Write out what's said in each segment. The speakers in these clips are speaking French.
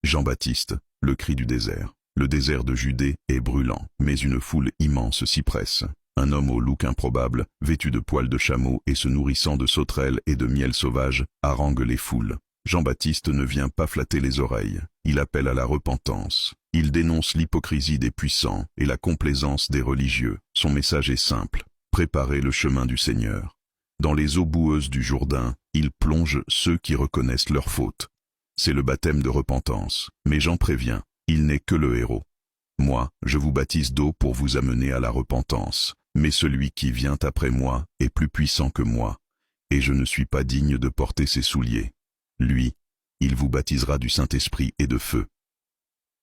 Jean-Baptiste, le cri du désert. Le désert de Judée est brûlant, mais une foule immense s'y presse. Un homme au look improbable, vêtu de poils de chameau et se nourrissant de sauterelles et de miel sauvage, harangue les foules. Jean-Baptiste ne vient pas flatter les oreilles, il appelle à la repentance. Il dénonce l'hypocrisie des puissants et la complaisance des religieux. Son message est simple: préparez le chemin du Seigneur. Dans les eaux boueuses du Jourdain, il plonge ceux qui reconnaissent leurs fautes. C'est le baptême de repentance, mais Jean prévient, il n'est que le héros. Moi, je vous baptise d'eau pour vous amener à la repentance, mais celui qui vient après moi est plus puissant que moi, et je ne suis pas digne de porter ses souliers. Lui, il vous baptisera du Saint-Esprit et de feu.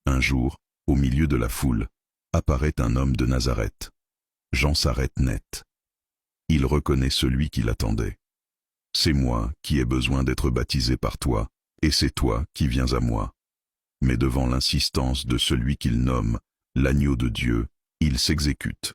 Un jour, au milieu de la foule, apparaît un homme de Nazareth. Jean s'arrête net. Il reconnaît celui qui l'attendait. C'est moi qui ai besoin d'être baptisé par toi, et c'est toi qui viens à moi. Mais devant l'insistance de celui qu'il nomme l'agneau de Dieu, il s'exécute.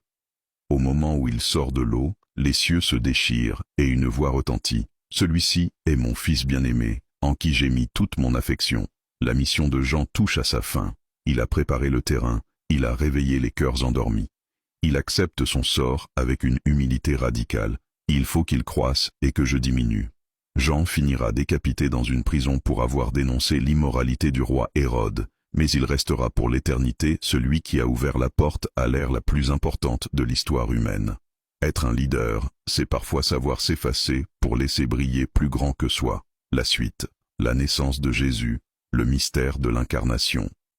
Au moment où il sort de l'eau, les cieux se déchirent et une voix retentit. Celui-ci est mon fils bien-aimé, en qui j'ai mis toute mon affection. La mission de Jean touche à sa fin. Il a préparé le terrain, il a réveillé les cœurs endormis. Il accepte son sort avec une humilité radicale. Il faut qu'il croisse et que je diminue. Jean finira décapité dans une prison pour avoir dénoncé l'immoralité du roi Hérode, mais il restera pour l'éternité celui qui a ouvert la porte à l'ère la plus importante de l'histoire humaine. Être un leader, c'est parfois savoir s'effacer pour laisser briller plus grand que soi. La suite, la naissance de Jésus, le mystère de l'incarnation.